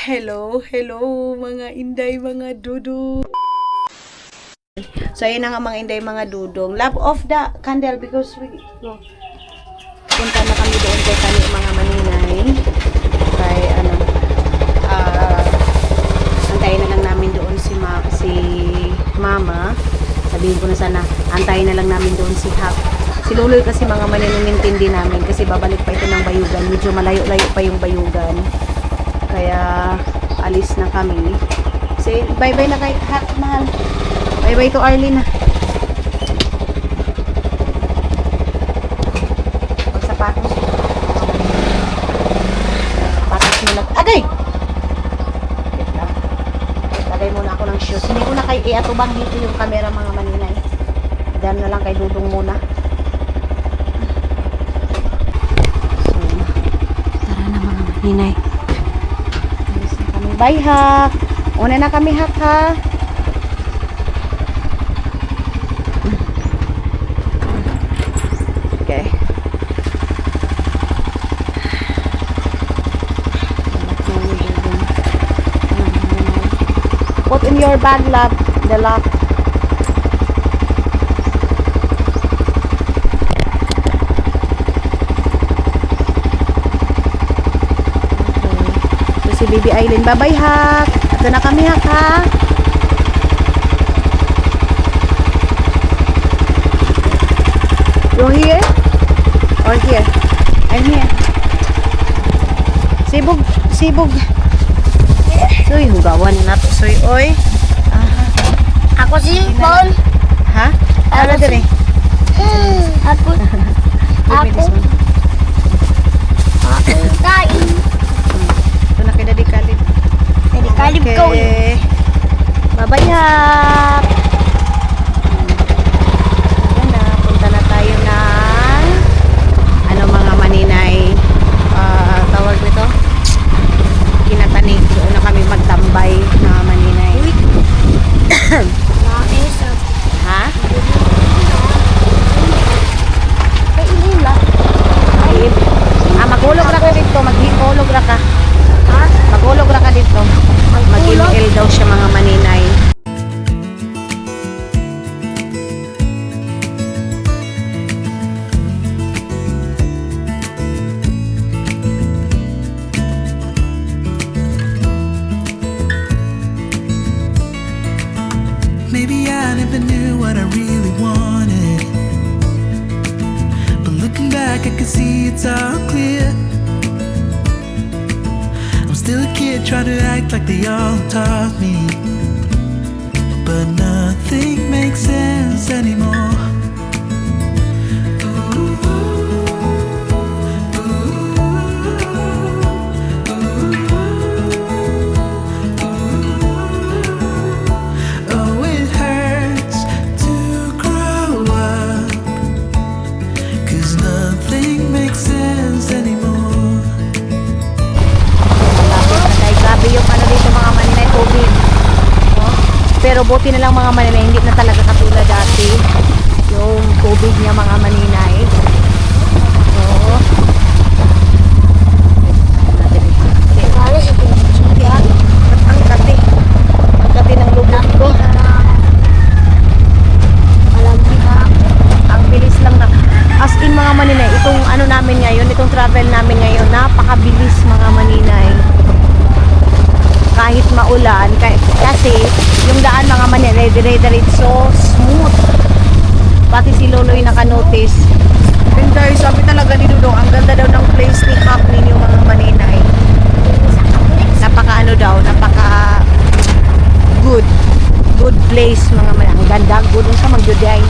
Hello, hello mga inday, mga dudong. So ayun na nga mga inday, mga dudong. Love of the candle because we go. Punta na kami doon kay kani mga maninay. Kay antayin na lang namin doon si Mama. Sabihin ko na sana, antayin na lang namin doon si Hap. Si Luloy kasi mga maninintindi namin kasi babalik pa ito ng Bayugan. Medyo malayo-layo pa yung Bayugan. Kaya alis na kami. Say bye-bye na kay Hap, mahal. Bye-bye to Arlene. Magsapatos. Sapatos muna. Agay! Wait lang. Lagay muna ako ng shoes. Hindi ko na kay iatubang dito yung camera mga maninay. Diyan na lang kay Dudong muna. So, tara na mga maninay. Alis na kami. Bye, Hak! Una na kami, Hak, ha? Okay. Put in your bag, love, the lock. Okay. So, si Baby Aileen, bye-bye, Hak. Ito na kami, Hak, ha? You're here? Or here? I'm here. Sibog, sibog. Soy, hugawan na to. Soy, oy. Ako si Paul. Ha? Ano din eh? Ako. Ako. Ako kain. Ito na kay Daddy Kalib. Daddy Kalib ko. Okay. Bye-bye, Hak. Ayan na, punta na tayo ng mga maninay. Tawag nito? Kinatanig. Doon na kami magtambay na maninay. Ha? Kay Ilila. Maghulog ra ka dito. Maghulog ra ka. Ha? Maghulog ra ka dito. Mag-il daw siya mga maninay. Maybe I never knew what I really wanted, but looking back I can see it's all clear. I'm still a kid trying to act like they all taught me, but nothing makes sense anymore. Pero buti na lang mga maninay, hindi na talaga katulad dati yung tubig niya mga maninay. So, ang kati ng lubog ko. Ang bilis lang na. As in mga maninay, itong ano namin ngayon, itong travel namin ngayon, napakabilis mga maninay. Kahit maulan, kasi yung daan mga maninay, so smooth. Pati si Loloy naka-notice. And guys, sabi talaga ni Dudong, ang ganda daw ng place ni Hap ninyo mga maninay. Napaka ano daw, napaka good place mga maninay. Ang ganda, good sa magjuday.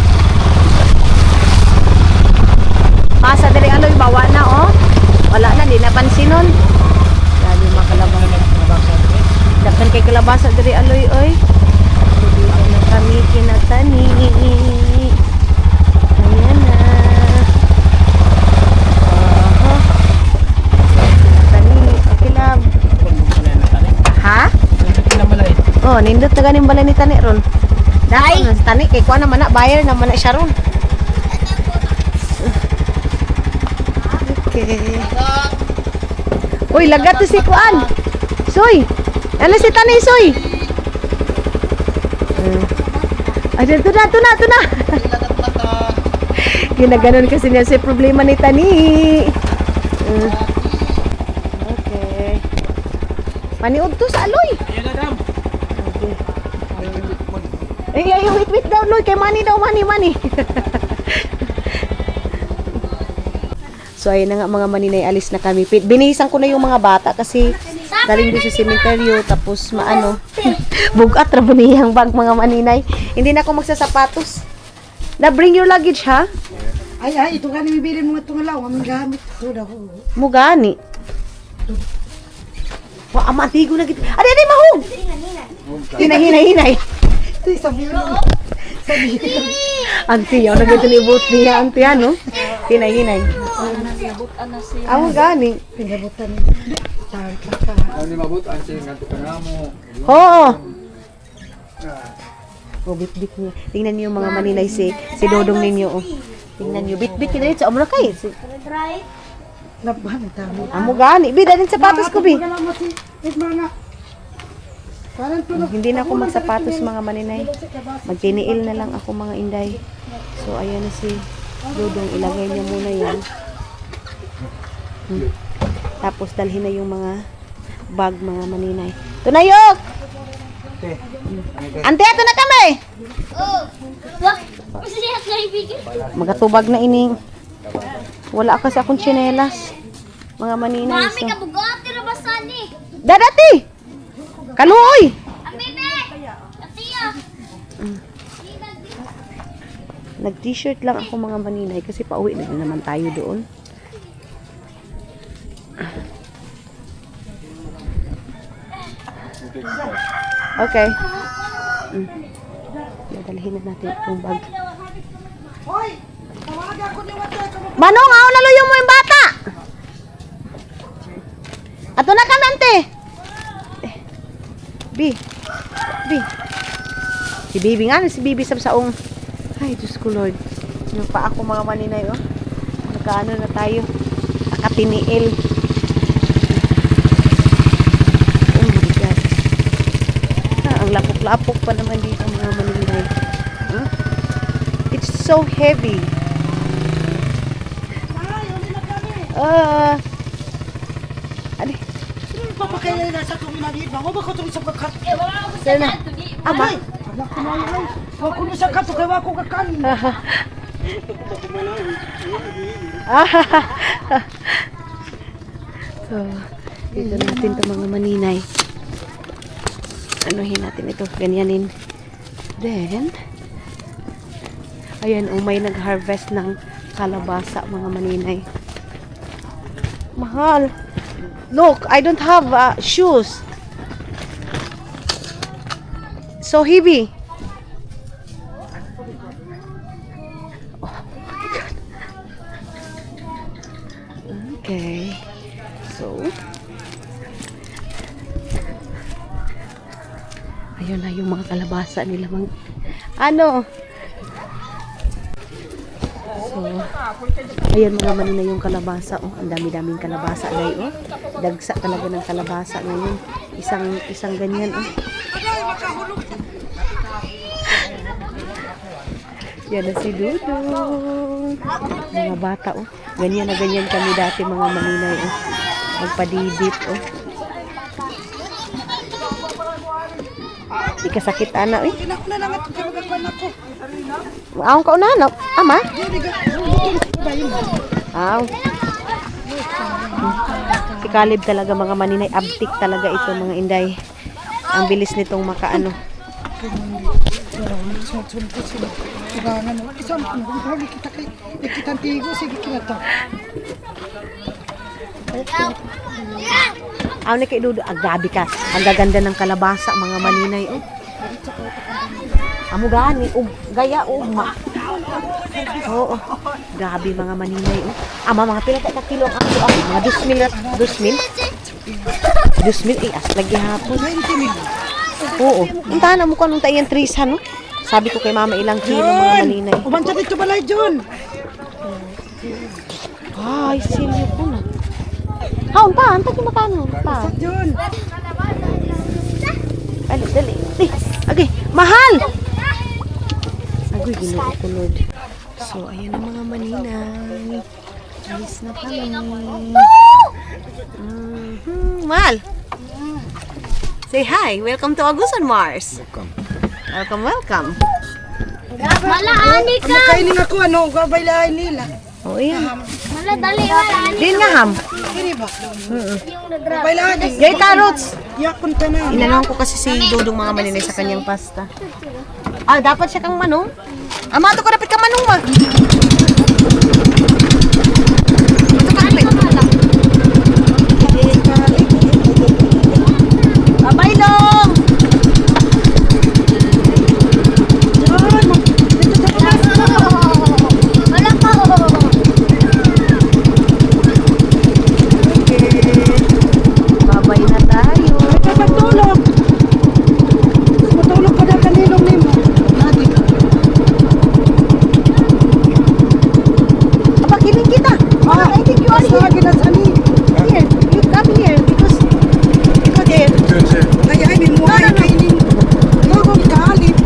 Pasa dali aloy, bawa na oh. Wala na, di napansin nun. Lalo makalabang na. Dakan kay kalabasa diri aloy oy. Dili na kami kinatani. Ayan na. Tani, okay lab. Ha? Oh, nindot na ganing balay ni tani ron. Dai, tani kay kuan naman na buyer naman na siya ron. Okay. Uy, lagat to si kuan. Soy. Ano si Tanay Soy? Ay, ito na. Ginaganon kasi niya si problema ni Tani. Okay. Maniod to sa aloy. Okay. Ay, wait daw, Loy. Kay money daw, money. So, ayun na nga mga maninay, alis na kami. Binihisan ko na yung mga bata kasi galing doon sa sementeryo. Tapos, bugat na buniyang bag mga maninay. Hindi na ako magsasapatos. Na bring your luggage, ha? Ay, ito gani bibili mo itong alaw. Ang gamit. Ito daw. Mugani. Wa, amatigo na gito. Adi, mahog! Hinay. Ito sabi mo. Auntie, yung nagito ni boot niya, auntie, ano? Hinay. Amo gani. Pinabutan. Tawag ka. Ano ni mabut ang sing ngadto ka mo. Oo. Oh, bit niya. Tingnan niyo yung mga maninay si Dodong ninyo, oh. Tingnan niyo, bit niya dito. Amo na kayo. Laban tamo. Amo gani. Bi, dalhin sapatos ko, bi. Wala mo si mga. Parang tulog. Hindi na ako magsapatos mga maninay. Magtiniil na lang ako mga inday. So, ayan na si Dodong. Ilagay niya muna yan. Tapos, dalhin na yung mga bag mga maninay. Tunayok! Ante, ato na kami! Magatubag na ining. Wala kasi akong tsinelas. Mga maninay. Mami, So. kabugati na ba sani? Dadati! Kaluoy! Ang bebe! Katiya! Nag-t-shirt lang ako mga maninay kasi pauwi na din naman tayo doon. Okay. Dadalhin na natin itong bag. Hoy! Tawagan ko ni Water. Manong, ako naluyo mo yung bata! Ato na kami, ante! Bi. Si Bibi nga, si Bibi sa saong. Ay, Diyos ko Lord. Yung pa ako mga maninay, oh. Nagkaano na tayo. Nakatiniil. Oh my God. Ang lapok-lapok pa naman dito mga maninay. Huh? It's so heavy. Adi. Papakailay na sa kong inagid. Bago ba ko itong isang kakat? Sir na. Ama. Anak ko na yun. Huwag ko na sa kato. Kaya wako kakanin. So, dito natin ito mga maninay. Anuhin natin ito. Ganyanin. Then, ayan, may nag-harvest ng kalabasa mga maninay. Mahal. Look, I don't have shoes. So heavy. Oh my God. Okay. So, ayun na yung mga kalabasa nila. Ano? So, ayan mga manina yung kalabasa. Oh, ang dami-daming kalabasa dahil, oh. Dagsa talaga ng kalabasa ngayon. Isang ganyan, oh. Yan na si Dudong. Mga bata, oh. Ganyan na ganyan kami dati mga maninay, oh. Magpadidip, oh. Ikasakit ana, eh. Inak na lang at kawagakuan ako. Aong ka unahan, ama? Aw. Si Caleb talaga mga maninay, abtik talaga ito mga inday. Ang bilis nitong makaano. Ibangan naman. Isang huli kita kay ikitang tigo. Sige kinata. Aw ni kay Dudo, grabe ka. Ang gaganda ng kalabasa mga maninay, oh. Amo gani, gaya ugma. Oo. Grabe mga maninay, oh. Ama mga pila ka kilo ang ako, mga 2,000. 2,000 as lagi hapon. 20 mil. Oo. Untahan na mo ko nung tayan 3 no? Sabi ko kay mama ilang kilo mga maninay. Uban sa dito balay, John. Ay, silyo ko na. Haon pa, anta ki makano pa. John. Mahal! Agoy, ginoo ko, Lord. So, ayan ang mga maninay. Alis na kami. Mahal! Say hi! Welcome to Agusan Mars! Welcome! Malaani ka. Kainin ako, ano, gabay nila. Oh, yan. Mala, dali, malaani. Din nga, ham. Kini ba? Yung nagrap. Gabay lagi. Gay carrots! Yakon ta na. Inanong ko kasi si Dudong mga maninay sa kanyang pasta. Ah, dapat siya kang manong? Amato ko dapat kang manong, ma. Babaylong! Wala ka. Babay na tayo. Matulog. Matulog ka na kaninong nimo. Nadi. Aba, kiling kita. I think you are here. Lagi na sani. Here, you come here because you go there. Ay, ay, din mo ay kainin. Tulog ka, alip.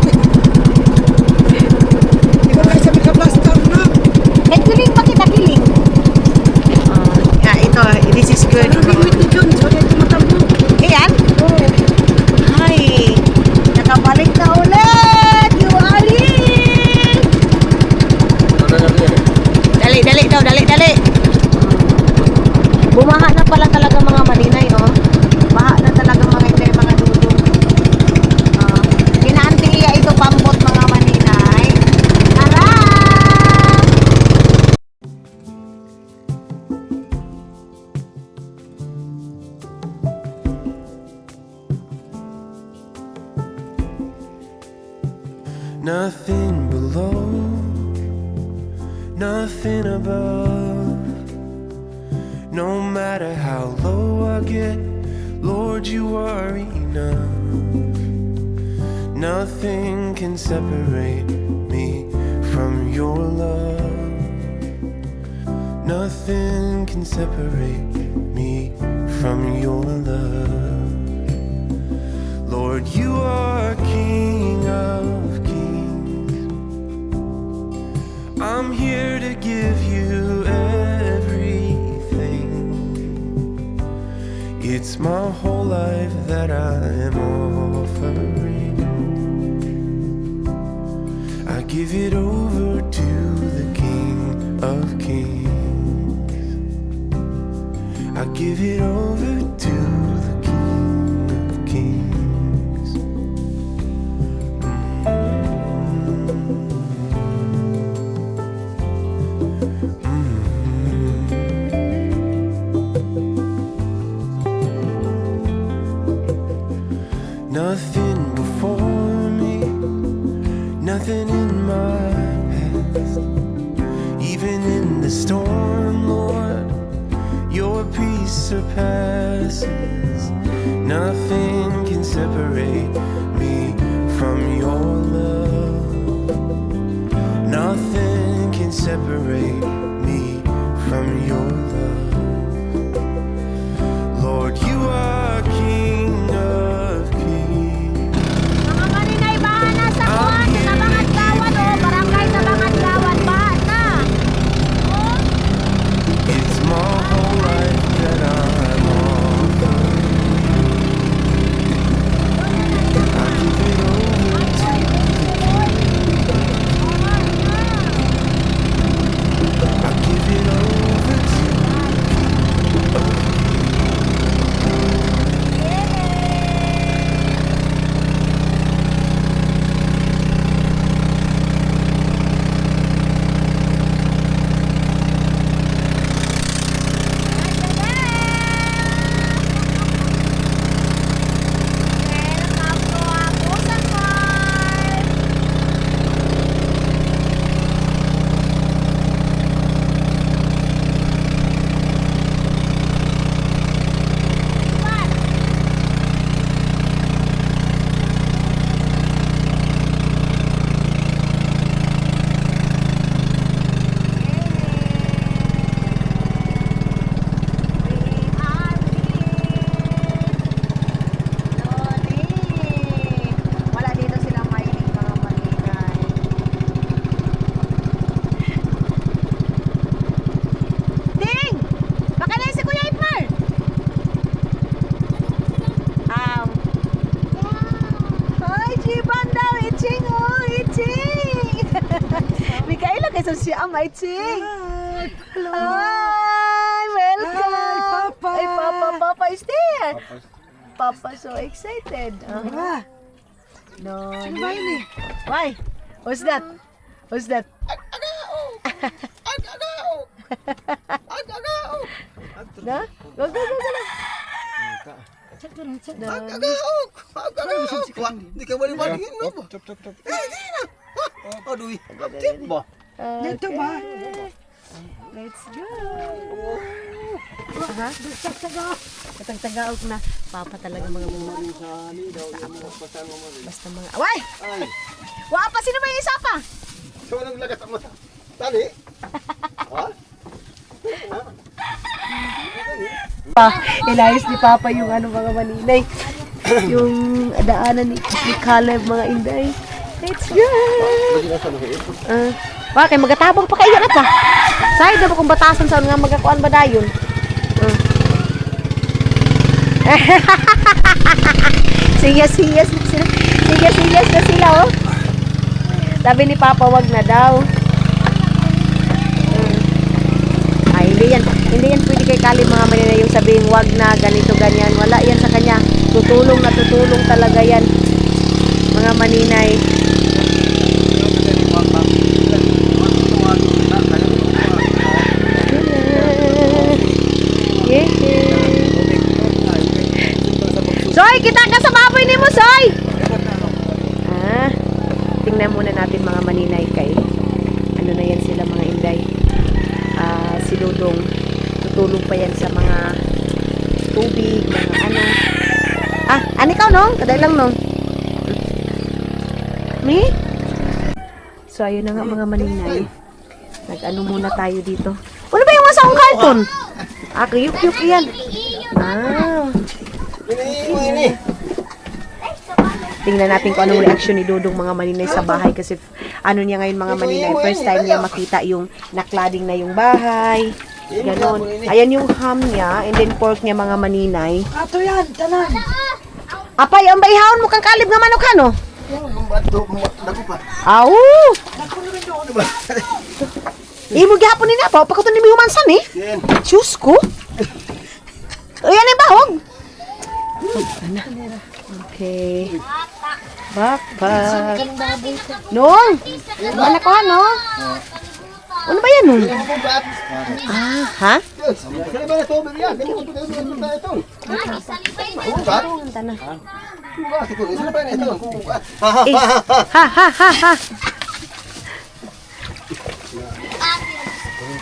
Ikaw ay sabi ka plaster na. Eh, kiling pa kita, kiling. Ito, this is good. Ano bimit ni John? So, dahil tumatambo. Ayan. Hi. Nakabalik na ulit. You are here. Dali daw, dali. Bumaha na pala talaga mga maninay, oh. Baha na talaga mga dudong. Kinaantiya ito pambot mga maninay. Tara! Nothing below, nothing above. No matter how low I get, Lord, you are enough. Nothing can separate me from your love. Nothing can separate me from your love. Lord, you are King of Kings. I'm here to give you everything. It's my whole life that I am offering. I give it over to the King of Kings. I give it over to the King of Kings. Nothing before me, nothing in my past. Even in the storm, Lord, your peace surpasses. Nothing can separate me from your love. Nothing can separate me from your love. Lord, you are King of Kings. Mga maninay, bahan na sa kuwan. Sa Bangat Gawan, o. Barangay sa Bangat Gawan. Bahan na. It's my whole life that I'm offering. I give it over to the King. I si Amay Ching. Hi, welcome. Hi, Papa. Ay, Papa is there. Papa so excited. Tara. No. Ano ba yun eh? Why? Who's that? Who's that? Na? Go. Hindi ka balik-balikin mo ba? Chop. Aduh, aktif ba? Dito ba? Let's go. Aha. Katang-tagaog na. Papa talaga mga basta mga... Away! Wa pa, sino ba yung isa pa? So, naglagat ang mata. Tali? Ha? Inayos ni Papa yung ano mga maninay. Yung daanan ni Caleb mga inday. Let's go! Kay magatabang pa kayo na ta. Sa'yo na ba kung batasan sa nga magakuan ba dayon? Siyas na sila oh. Sabi ni Papa wag na daw. Ay, hindi yan pwede kay Kali mga manina yung sabihin wag na ganito ganyan. Wala yan sa kanya. Tutulong talaga yan. Mga maninay. Soy, kita ka sa baboy ni mo, Soy! Tingnan muna natin mga maninay kay ano na yan sila mga inday. Si Dodong tutulong pa yan sa mga tubig, mga ano. Ano ikaw no? Kaday lang no? Me? So ayun na nga mga maninay. Nag-ano muna tayo dito. Ano ba yung masakong karton? Kiyuk-yuk yan. Tingnan natin kung anong reaction ni Dodong mga maninay sa bahay kasi ano niya ngayon mga maninay, first time niya makita yung naklading na yung bahay. Ganon. Ayan yung ham niya and then pork niya mga maninay. Ato yan, tanan. Apay, ang bayhawon mo kang kalib nga manok ano? Aw! Imo gihapon ni na pa, pagkuton ni humansan eh. Diyos ko. Ayan yung bahog. Okay. Backpack. Nung! Anak ko ano? Ano ba yan nun? Ha? Ha.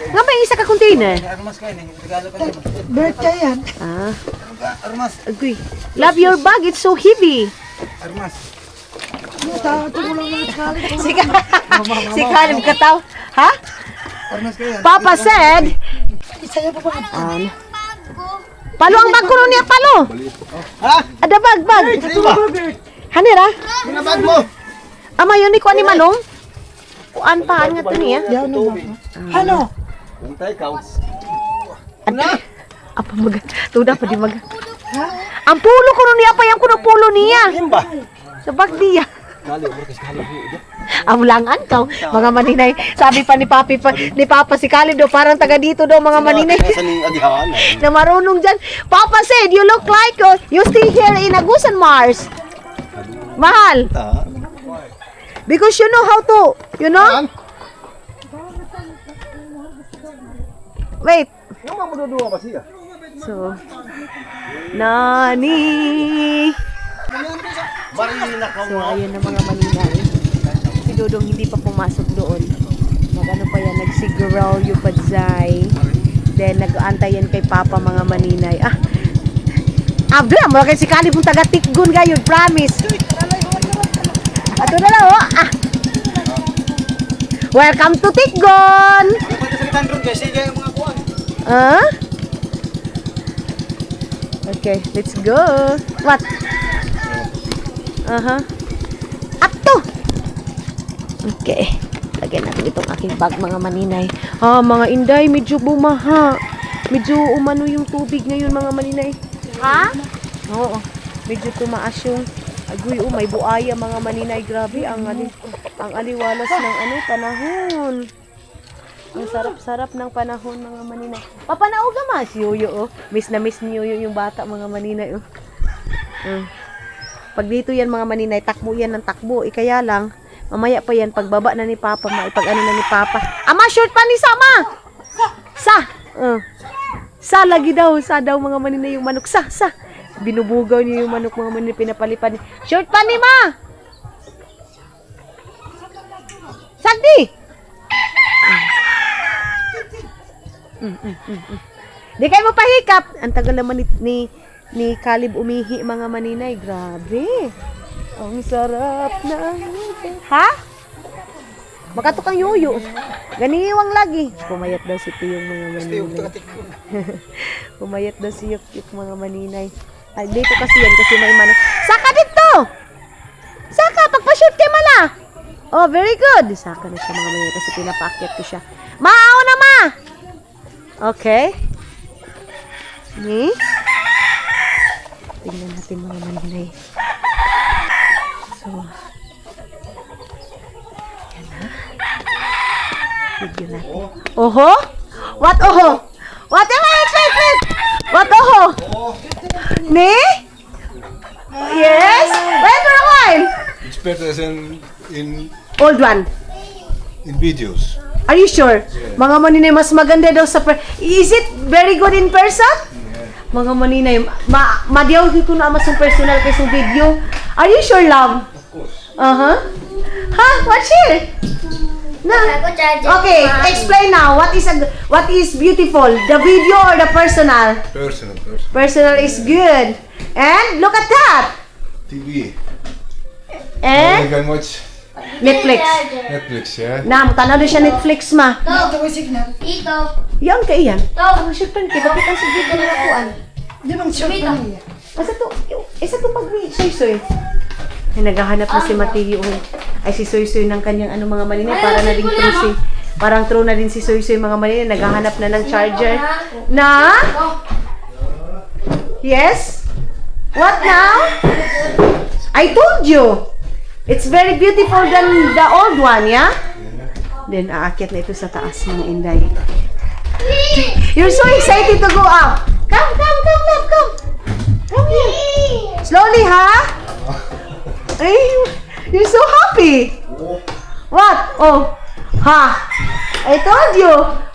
Nga may isa ka container? Birthday yan. Agree. Love your bag, it's so heavy. Si Kalim kataw. Ha? Papa said, palo ang bag ko nun niya, palo. Ada bag. Hanira? Bag mo! Ama yun ni Kuan ni Manong? Kuan pa, nga ito niya. Ano? Bantay ka. Apa mag... Tuda pa di mag... Ang pulo ko nun niya pa yung kuno pulo niya. Imba. Sa bag niya. Kali, orkes kali. Amulangan ka, mga maninay. Sabi pa ni Papa si Caleb daw, parang taga dito daw mga maninay. Kaya sa ning agihaan. Na marunong dyan. Papa said, you look like you stay here in Agusan, Mars. Mahal. Because you know how to, you know? Wait. Yung mga madudua pa siya. So, Nani. So, ayun na mga maninay. Si Dodong hindi pa pumasok doon. Mag-ano pa yan, nagsiguraw yung padzay. Then, nag-aantayan kay Papa mga maninay. Abla, mo kay si Kali pong taga-Tikgon gayon, promise. Ato na lang, oh. Welcome to Tikgon. Okay, let's go. What? Ato. Okay. Lagyan natin itong aking bag mga maninay. Mga inday, medyo bumaha. Medyo umano yung tubig ngayon mga maninay. Ha? Oo. Medyo tumaas yung agoy, may buaya mga maninay. Grabe ang aliwalas ng panahon. Ang sarap-sarap ng panahon, mga maninay. Papanaog ma si Yoyo, oh. Miss na miss ni Yoyo yung bata, mga maninay, oh. Pag dito yan, mga maninay, takbo yan ng takbo. Kaya lang, mamaya pa yan, pagbaba na ni Papa, maipag-ano na ni Papa. Ama, short pa ni Sama! Sa lagi daw, sa daw, mga maninay, yung manok. Sa. Binubugaw niyo yung manok, mga maninay, pinapalipan niya. Short pa ni Ma! Sagdi! Di kayo mapahikap. Ang tagal naman ni Caleb umihi, mga maninay. Grabe. Ang sarap na. Ha? Makatukang Yoyo. Ganiwang lagi. Pumayat daw si Tiyong, mga maninay. Pumayat daw si Yuk, mga maninay. Ay, dito kasi yan, kasi may manok. Saka dito! Saka, pagpa-shoot kay Mala. Oh, very good. Saka na siya, mga maninay, kasi pinapaakyat ko siya. Maaw na, Ma! Okay. Ni? Tingnan natin, mga maninay. So, yan na. Video natin. Oho? What oho? What am I expected? What oho? Ni? Yes? Wait for a while. It's better than in Old one. videos. Are you sure? Mga maninay, mas maganda daw sa Is it very good in person? Mga maninay, madiyaw ko na mas yung personal kaysa video. Are you sure, love? Of course. Ha? Watch here. Na. Okay, explain now. What is beautiful? The video or the personal? Personal. Personal is good. And look at that. TV. And You can watch Netflix. Netflix, yeah? Na, tanaw din siya Netflix, ma. Ito ko signal. Yan ka iyan. Ang syempre, bakit ang sige na nakuan? Di bang short pa niya? Isa to pag-soy-soy. Ay, naghahanap na si Mateo. Ay, si Soy-Soy ng kanyang mga maninay. Para na din parang true na din si Soy-Soy, mga maninay. Naghahanap na ng charger. Na? Yes? What now? I told you. It's very beautiful than the old one, yeah? Then, aakyat na ito sa taas, mga inday. You're so excited to go up. Come, love, come. Come here. Slowly, ha? Ay, you're so happy. What? Oh, ha? I told you.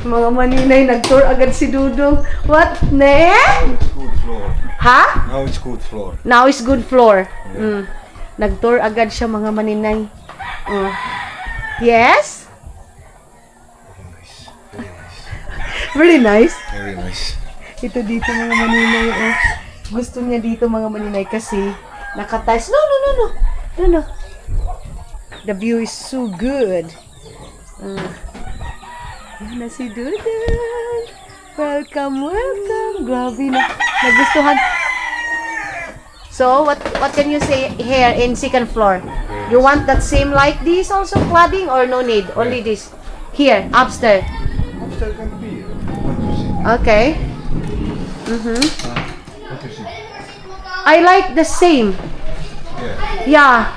Mga maninay, nag-tour agad si Dudong. What? Ne? Good floor. Ha? Now it's good floor. Now is good floor. Nag-tour agad siya, mga maninay. Yes? Very nice. Very nice. Ito dito, mga maninay. Oh. Gusto niya dito, mga maninay, kasi nakatiles. No. The view is so good. Yan na si Dudong. Welcome. Grabe na. Nagustuhan. So, what can you say here in second floor? You want that same like this also, cladding, or no need? Only this? Here, upstairs. Upstairs can be. What do you see? Okay. What do you see? I like the same. Yeah.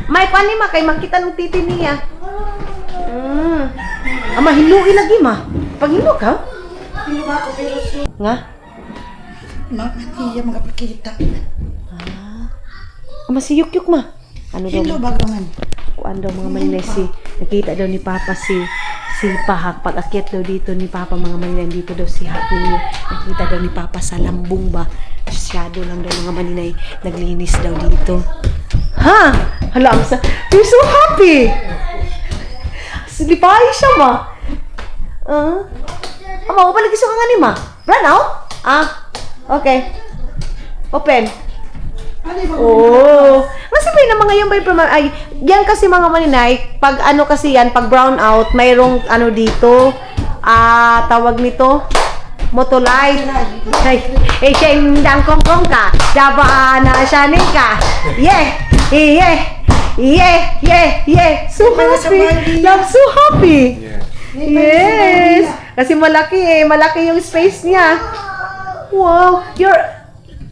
May panima kay makita ng titi niya. Ama, hiluin lagi, ma. Pag hilo ka? Hindi ba ako pero Nga? Iya magpakita. Ama, si Yukyuk, ma. Ano daw? Hilo bagangan. Kuan daw, mga maninay, nakita daw ni Papa si Pahak. Pag akyat daw dito ni Papa, mga maninay, dito daw si Hak ninyo. Nakita daw ni Papa sa lambung ba? Shadow lang daw, mga maninay. Naglinis daw dito. Ha? Hala, you're so happy! Silipay siya, ma. Ama, balik isa ka nga ni ma. Branaw? Okay. Open. Oh. Masabay na mga yung by ay, yan kasi, mga maninay, pag kasi yan, pag brown out, mayroong dito, tawag nito, motolight. Ay, siya yung kongkong ka. Daba na siya ka. Yeah. So happy. I'm so happy. Yeah. Yes. Kasi malaki yung space niya. Wow.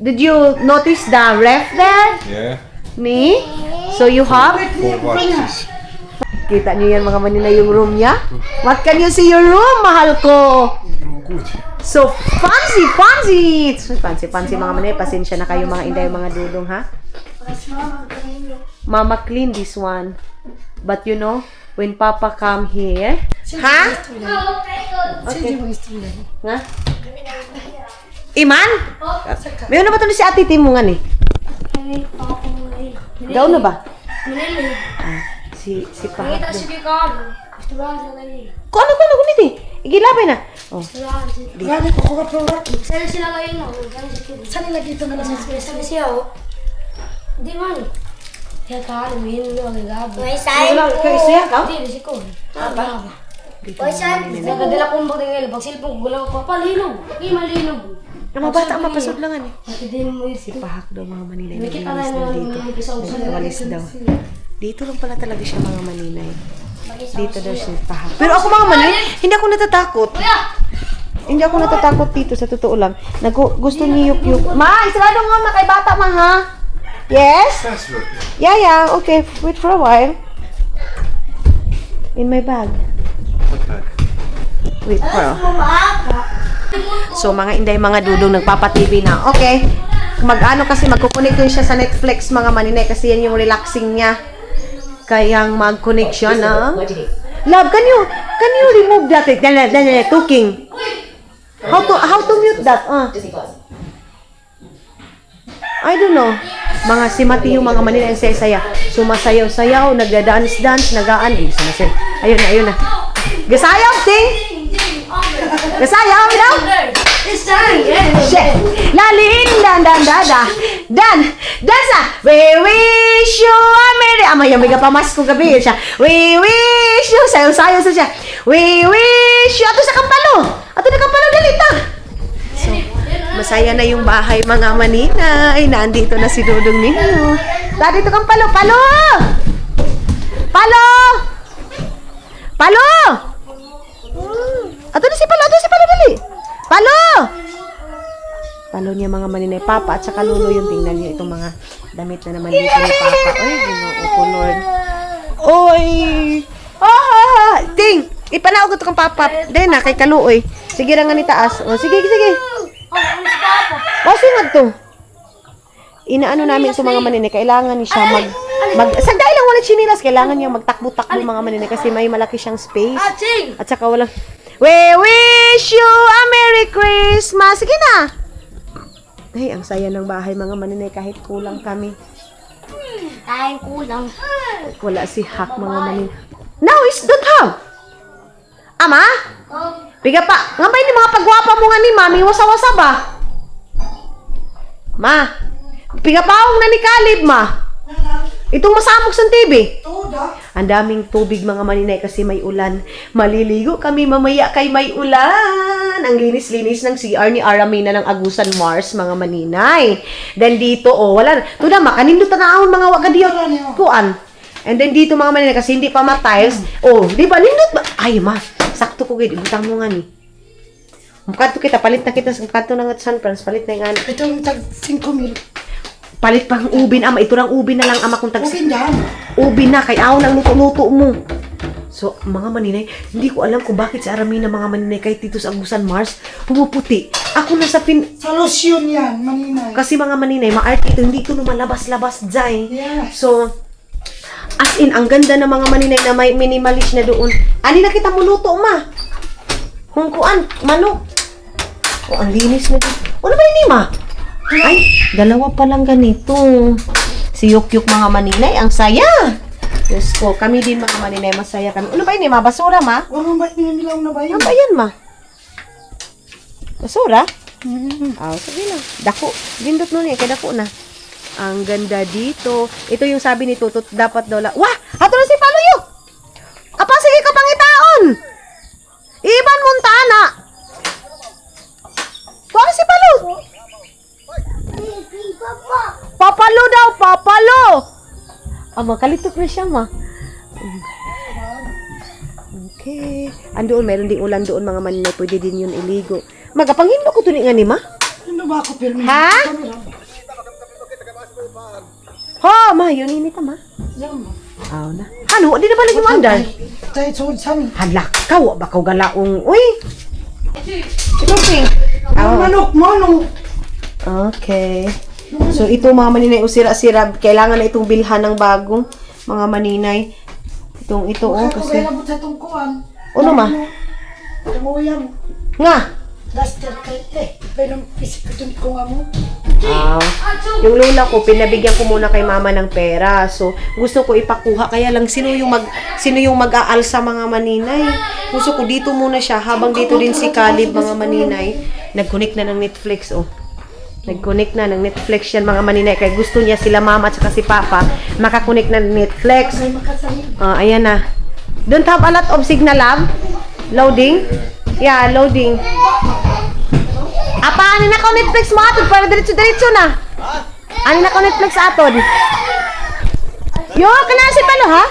Did you notice the ref there? Yeah. So you have? 4 boxes. Kita niyo yan mga maninay yung room niya? What can you see your room, mahal ko? So fancy mga maninay. Pasensya na kayo mga inday, mga dudong ha. Mama clean this one. But you know, when Papa come here, ha? Okay. Nga? Iman? Mayroon na ba ito si Ate Timungan eh? Daw na ba? Si Pahat doon. Kung ano gunit eh. Igilabay na. Oh. Gani ko ko product. Sana sila kayo no. Saan lagi ito na lang? Sana siya oh. Di man. Kaya ka, lumihin mo ang gabi. May Wala, kayo siya ka? Hindi, si ko. Apa? Oy, saan? Nagadala kong buti ngayon. Pag silpong ko lang ako, palinog. Hindi malinog. Ang mga bata ang mapasudlangan eh. Ate din mo yun. Si Pahak daw mga maninay. May kita Naglinis daw na dito. Nagwalis daw. Dito lang pala talaga siya mga maninay. Dito daw si Pahak. Pero ako mga maninay, hindi ako natatakot. Hindi ako natatakot dito sa totoo lang. Gusto ni Yuk. Ma, isarado nga kay bata ma ha? Yes? Yeah. Okay, wait for a while. In my bag. Wait for a So, mga inday, mga dudong, nagpapa-TV na. Okay. Mag-ano kasi, magkukunik yun siya sa Netflix, mga maninay, kasi yan yung relaxing niya. Kayang mag-connect siya na. Love, can you remove that? Talking. How to mute that? I don't know. Mga si Mati yung mga maninay ang saya-saya. Sumasayaw-sayaw, nagda-dance-dance, nagaan. Sumasayaw. Ayun na. Gasayaw, ting! Gasayaw, daw! This time, Shit! Lalin, dan sa! We wish you a merry... May biga pa mas ko gabi siya. We wish you... Sayaw-sayaw sa siya. We wish you... Ato sa Kampalo! Dalita! So, masaya na yung bahay mga maninay. Nandito na si Dudong ninyo. Dito Kampalo! Palo! Ato na si Palo, dali! Palo niya mga maninay. Papa at saka Lolo yung tingnan niyo itong mga damit na naman dito ni Papa. Ay, Ginoo ko, Lord. Oy! Ting! Ipanaog ko ito kang Papa. Dahil na, kay Kaluoy. Sige na nga ni taas. O, sige. O, singad to. Inaano namin itong mga maninay. Kailangan niya siya sagday lang wala chinilas. Kailangan niya magtakbo-takbo mga maninay kasi may malaki siyang space. At saka walang... We wish you a Merry Christmas! Sige na! Ay, ang saya ng bahay mga maninay kahit kulang kami. Tayong kulang. Wala si Hak mga maninay. Now is don't have! Ama? Piga pa. Nga ba ni mga pagwapa mo nga ni Mami? Wasa-wasa ba? Ma? Piga paong na ni Kalib, ma? Itong masamok sa TV. Ang daming tubig mga maninay kasi may ulan. Maliligo kami mamaya kay may ulan. Ang linis-linis ng CR ni Aramina ng Agusan Mars mga maninay. Then dito, wala na. Ito na, makanindot na ahon mga wagadiyo. Kuan. And then dito mga maninay kasi hindi pa ma-tiles. Di ba? Nindot ba? Ay ma, sakto ko gid. Ibutang mo nga ni. Mukadto kita, palit na kita sa kanto ng San Franz. Palit na nga. Itong tag 5,000. Palit pang ubin, ama. Ito lang ubin na lang, ama. Kung Ubin yan. Ubin na, kay aw ng luto-luto mo. So, mga maninay, hindi ko alam kung bakit si Aramina mga maninay kahit dito sa Agusan Mars, pumuputi. Ako na sa Solusyon yan, maninay. Kasi mga maninay, ma-art ito, hindi ito lumalabas-labas dyan. Yes. So, as in, ang ganda ng mga maninay na may minimalist na doon. Ani na kita muluto, ma. Hungkuan, manok. Ang linis na dito. Ano ba yun, ma? Ay, dalawa pa lang ganito. Si Yukyuk mga maninay, ang saya. Diyos ko, kami din mga maninay, masaya kami. Ano ba yun, ma? Basura, ma? Ano ba nililaw na ba yun? Ano ba yan, ma? Basura? Sige lang. Dako. Gindot nun kaya dako na. Ang ganda dito. Ito yung sabi ni Tutut, dapat daw lang. Wah! Hato na si Paluyok! Apa, sige ka pangitaon! Iban Montana! Tuwa si Palu! Papalo daw! Papalo! Kalitok na siya, ma. Okay. Andoon, meron din ulan doon, mga maninay. Pwede din yun iligo. Magapanghinlo ko ito nga ni, ma? Ano ba ako pirmi? Ha? Ma, yun inita, ma. Aw na. Ano, di na balik yung andar. Tayo suod sa amin. Hala ka, wa ba ka galaong. Uy! Ito, Ping. Manok. Okay. So, ito mga maninay, sira-sira. Kailangan na itong bilhan ng bagong mga maninay. Ito, kasi... Kaya labot sa itong kuwan. Ano ma? Kamuyang. Nga! Duster kay pero pisikutun ko nga mo. Yung lola ko, pinabigyan ko muna kay mama ng pera. So, gusto ko ipakuha. Kaya lang, sino yung mag-aal sa mga maninay? Gusto ko dito muna siya. Habang dito din si Caleb, mga maninay. Nag-connect na ng Netflix, oh. Nag-connect na ng Netflix yan, mga maninay. Kaya gusto niya sila mama at saka si papa makakonect na ng Netflix. Ayan na. Don't have a lot of signal, love? Loading? Yeah, loading. Apa, ano na ko Netflix mo atod para diretso-diretso na. Ano na ko Netflix atod? Yo, kana si Palo, ha?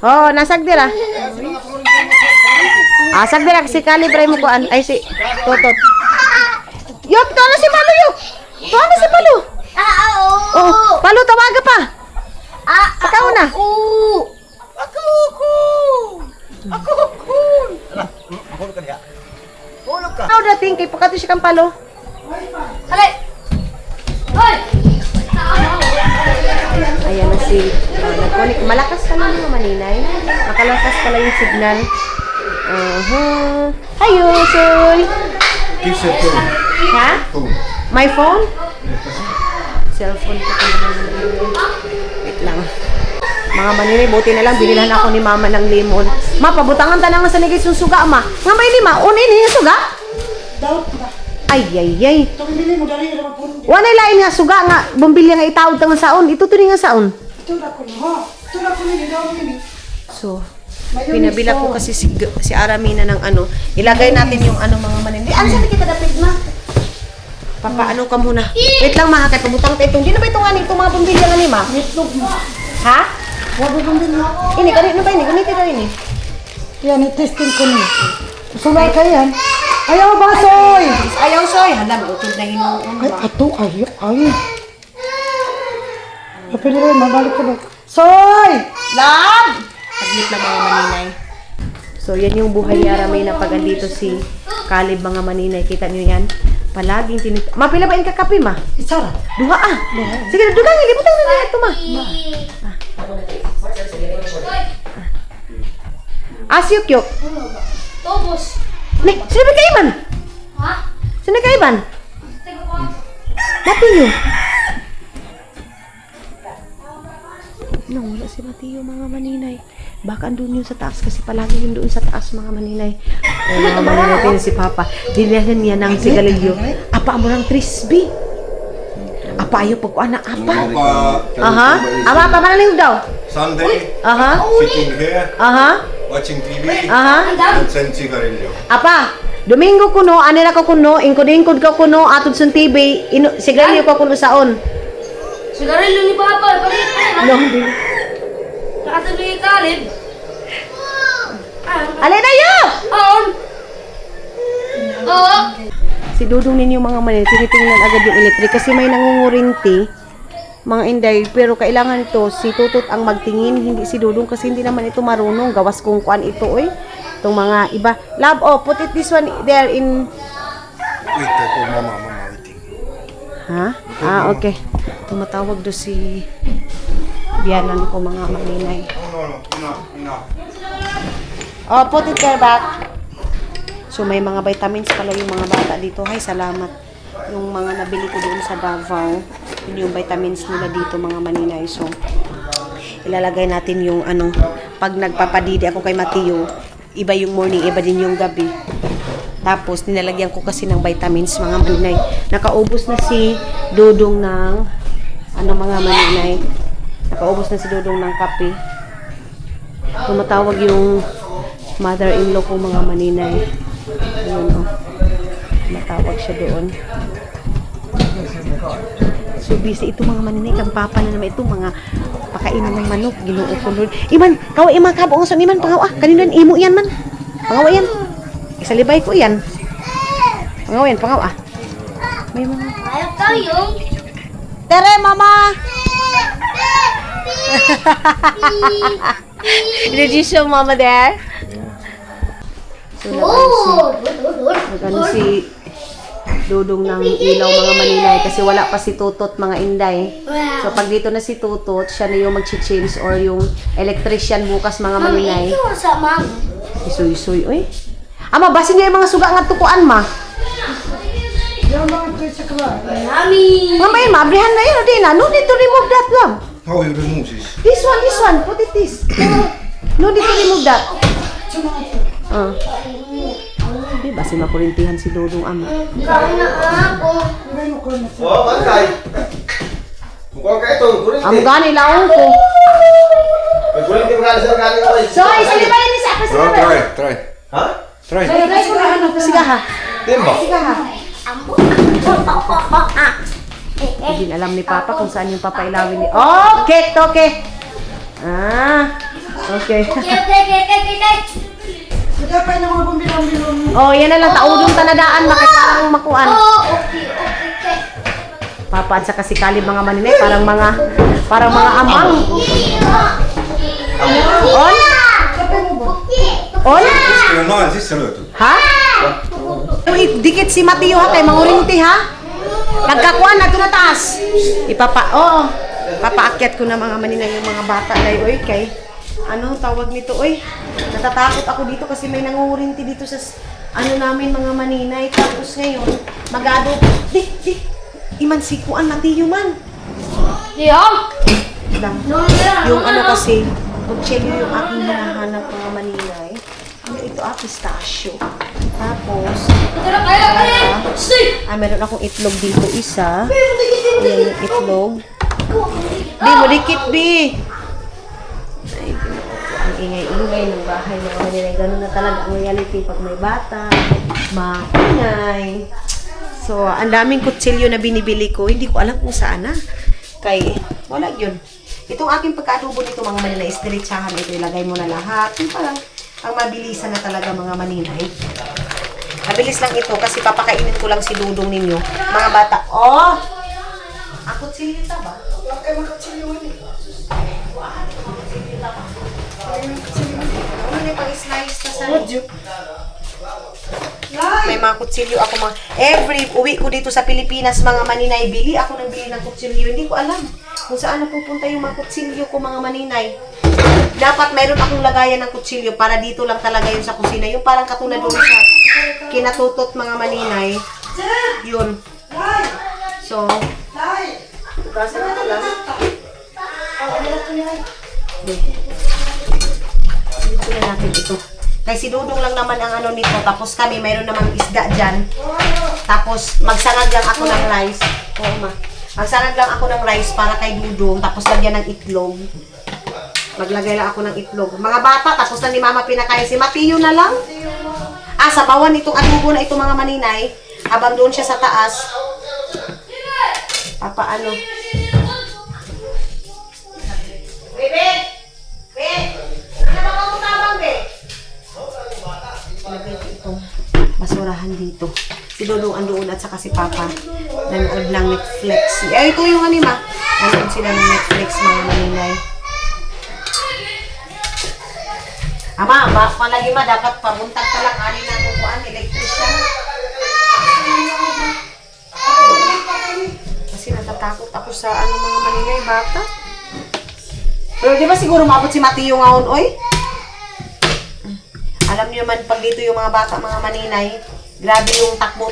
Oh, nasag dira. Asag dira si Calibre mo ko ay si Totot. Yo, to na si Palo yo. To na si Palo. Oh, Palo tawaga pa. Ikaw na. Ako dating kay pakato siya kang Palo. Alay! Hoy! Ayan na si nag-connect. Malakas ka lang mga maninay. Makalakas ka lang yung signal. Hayo, Sol. Kiss your phone. Ha? Phone. My phone? Cellphone ko. Wait lang. Mga maninay, buti na lang binilhan ako ni mama ng lemon. Ma, pabutangan ta na nga sa nagay susuga, ma. Nga may lima, unin yung suga? Daot ba? Ay. Itong bili mo dali na mapuno. Wanay lain nga suga nga, bumbilya nga itawag ta nga saon. Ito to nga saon. Ito na ko ha. Ito na ko ni daw ni. So, pinabila ko kasi si Aramina ng ano. Ilagay natin yung ano mga maninay. Ano sabi kita dapit, ma? Papa, ano ka muna? Wait lang, ma. Kaya pabutang tayo itong. Di na ba itong ano, itong mga bumbilya nga ni, ma? Itlog mo. Ha? Wag mo bang bili? Ini, kanino ba ini? Ganito na ini. Yan, i-testing ko ni. Sulay ka yan. Ayaw ba, Soy? Ayaw, soy. Hala, mautod na hinuon. Ay, ato, ay. Pwede rin, mabalik ko ba? Soy! Love! Saglit lang mga maninay. So, yan yung buhay ni Aramina pag andito si Caleb mga maninay. Kita niyo yan? Palaging tinit... Ma, pila ba yung kakape, ma? Isara. Duha, ah. Sige, dugang. Iliputang na ito, ma. Asyuk-yuk. Tobos! Nek, sino ba kayo man? Ha? Sino kayo man? Teka ko. Matiyo. No, wala si Matiyo mga maninay. Baka andun yun sa taas kasi palagi yun doon sa taas mga maninay. Ay, mga maninay tayo si Papa. Dilihan niya ng sigarilyo. Apa mo ng trisby. Apa ayaw pagkuhan na apa. Aha. Apa manaliw daw. Sunday, Aha. sitting here, Aha. watching TV, Aha. and send cigarillo. Apa. Domingo kuno, anira ko kuno, ingkod-ingkod ka kuno, atod sa TV, sigarilyo ka kuno saon. Sigarilyo ni Papa, palit na. No, hindi. Nakatuloy yung Caleb. Alay na yo! Oo. Oo. Si Dudong ninyo mga maninay, tinitingnan agad yung electric kasi may nangungurinti, mga inday, pero kailangan ito, si Tutot ang magtingin, hindi si Dudong kasi hindi naman ito marunong, gawas kung kuan ito, itong mga iba. Love, oh, put it this one there in... Wait, ako, mama, waiting. Ha? Ah, okay. Tumatawag do si biyanan ko mga maninay. No. Oh, put it there back. So, may mga vitamins pala yung mga bata dito. Hay, salamat. Yung mga nabili ko doon sa Davao, yun yung vitamins nila dito mga maninay. So, ilalagay natin yung ano, pag nagpapadidi ako kay Matiyo, iba yung morning, iba din yung gabi. Tapos, nilalagyan ko kasi ng vitamins mga maninay. Nakaubos na si Dudong ng, ano mga maninay, nakaubos na si Dudong ng kape. Tumatawag yung mother-in-law ko mga maninay. Ayun, oh. Matawag siya doon. So busy ito mga maninay. Kang papa na naman ito. Mga pakainan ng manok. Ginoo ko Lord. Iman, kawa ima kabuong sa iman. Pangawa. Kanina imo yan man. Pangawa yan. Isalibay ko yan. Pangawa yan. Pangawa. May mga... Ayok ka! Sayang. Tere, mama! Did you show mama there? So, nag-ano si Dudong ng ilaw mga Maninay kasi wala pa si Tutot mga Inday. So pag dito na si Tutot, siya na yung mag-change or yung electrician bukas mga Maninay. Ito sa mama. Isuy-suy, oy. Ama, basin niya yung mga suga nga tukuan, ma. Yung mga ito sa kawan. Mami. Mama, yun, maabrihan na yun, Dina. No need to remove that, love. How you remove this? This one, put it this. No need to remove that. Di ba, si makurintihan si Dudong, ama. Kain na ako. Oh, bantay. Mukhang ka ito, kulit. Amo gani laong ko. Kulit yung gani sa gani ko. So, isali ba yun isa? Oh, try. Ha? Try. Try ko na ano. Siga ha. Timba. Siga ha. Hindi na alam ni Papa kung saan yung papailawin ni... Okay, okay. Okay. Okay. Kaya pa yung mga bumbilong-bilong. Oh, yan na lang. Taudong tanadaan. Bakit parang makuan? Okay. Papa at saka si Kalib mga Maninay. Parang mga amang. On? On? No, this is saluto. Ha? Uy, dikit si Mateo ha. Kay mangurinti ha. Pagkakuan na ito na taas. Papaakyat ko na mga Maninay yung mga bata. Oy, kay... Ano tawag nito? Oy, natatakot ako dito kasi may nangungurinti dito sa ano namin mga Maninay. Tapos ngayon, magado. Dik. Iman sikuan Mateo man. Yeah. Lang. Yung ano kasi, kutsilyo yung aking hinahanap mga Maninay. Ano ito pistachio. Tapos, meron akong itlog dito isa. Ayan yung itlog. Di mo dikit, Bi. Ay, ang ingay-ingay ng bahay ng mga Maninay. Ganun na talaga ang reality pag may bata, maingay. So, ang daming kutsilyo na binibili ko. Hindi ko alam kung saan na. Kay, wala yun. Itong aking pagkaadobo nito mga Maninay is diretsahan. Ito ilagay mo na lahat. Yung parang ang mabilisan na talaga mga Maninay. Mabilis lang ito kasi papakainin ko lang si Dudong ninyo. Mga bata. Oh! Ang kutsilyo ito ba? Wala kayo mga kutsilyoan eh. Ano na pang-slice na sa may mga kutsilyo ako mga... Every uwi ko dito sa Pilipinas, mga Maninay, bili ako ng bili ng kutsilyo. Hindi ko alam kung saan napupunta yung mga kutsilyo ko, mga Maninay. Dapat mayroon akong lagayan ng kutsilyo para dito lang talaga yun sa kusina. Yung parang katulad doon sa kinatutot, mga Maninay. Yun. So, tugasan na lang. Dito na natin ito. Kaya si Dudong lang naman ang ano nito. Tapos kami, mayroon namang isda dyan. Tapos, magsarag lang ako ng rice. Oo, ma. Magsarag lang ako ng rice para kay Dudong. Tapos, lagyan ng itlog. Maglagay lang ako ng itlog. Mga bata, tapos na ni Mama pinakain. Si Mateo na lang. Sabawan itong adobo na ito, mga Maninay. Habang doon siya sa taas. Papaano. Bebe! Ano ba kung tabang, Be? Lagay ko itong basurahan dito. Si Dudong andoon at saka si Papa. Nanood ng Netflix. Ito yung anima. Nanood sila ng Netflix, mga Maninay. Ama, palagi ma, dapat pamuntag ka lang. Ani na kukuan, electrician. Kasi natatakot ako sa mga Maninay, bata. Pero di ba siguro maabot si Mateo ngayon, oy? Alam niyo man, pag dito yung mga bata, mga Maninay, grabe yung takbo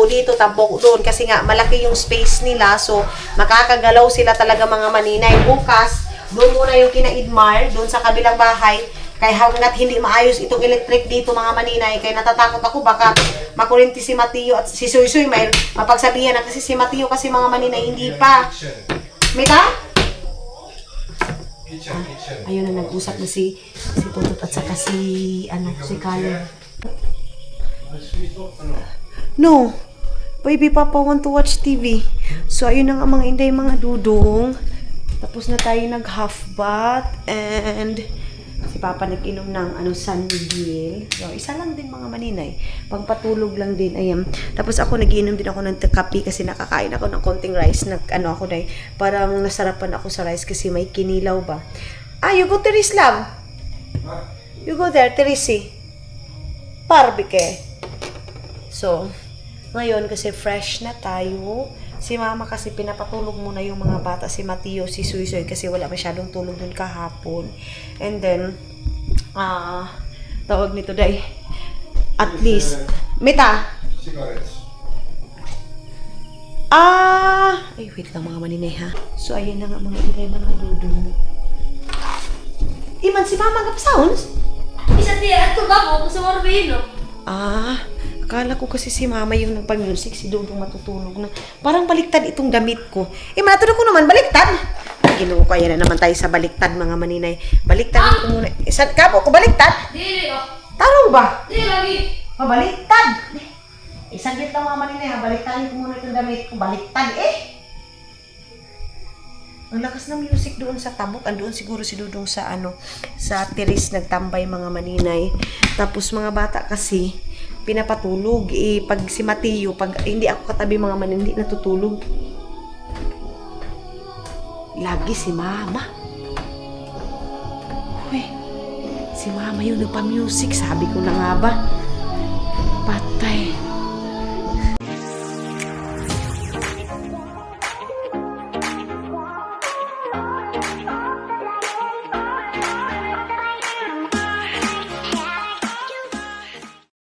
dito, takbo doon. Kasi nga, malaki yung space nila. So, makakagalaw sila talaga mga Maninay. Bukas, doon muna yung kina Idmar, doon sa kabilang bahay. Kaya hanggat hindi maayos itong electric dito mga Maninay, kaya natatakot ako baka makurinti si Mateo at si Suy-Suy. May mapagsabihan na kasi si Mateo kasi mga Maninay, hindi pa. Mita? Ayun na, nag-usap na si Tutot at saka si Caleb. No, baby Papa want to watch TV. So ayun na nga mga Inday, mga Dudong. Tapos na tayo nag-half bath and si Papa nag-inom ng Sundial. So, isa lang din mga maninay. Pagpatulog lang din, ayan. Tapos ako nagiinom din ako ng kape kasi nakakain ako ng konting rice. Ako dahil parang nasarapan ako sa rice kasi may kinilaw ba. You go Teres Love. You go there, Teresi. Barbecue. So, ngayon kasi fresh na tayo. Si Mama kasi pinapatulog muna yung mga bata, si Mateo, si Suisoy kasi wala masyadong tulog dun kahapon. And then, tawag nito day, at least, Mita! Ay, wait lang mga maninay ha. So, ayan na nga mga inay, mga dudong. Iman, si Mama nga sounds? Isa tiya, ito ba ko sa Marbino? Akala ko kasi si Mama yung nagpa-music, si Dudong matutulog na. Parang baliktad itong damit ko. Matulog ko naman, baliktad! Ginoo ko, ayan na naman tayo sa baliktad, mga maninay. Baliktad ko muna. Kapo ko, baliktad? Dili, Tarong ba? Dili, lagi. Baliktad! Saglit lang mga maninay, ha? Baliktadin ko muna itong damit ko. Baliktad, Ang lakas ng music doon sa tabok. Andoon siguro si Dudong sa sa teres nagtambay mga maninay. Tapos mga bata kasi, pinapatulog. Pag si Mateo, pag hindi ako katabi mga maninay, hindi natutulog. Lagi si Mama. Uy, si Mama yung nagpa-music. Sabi ko na nga ba?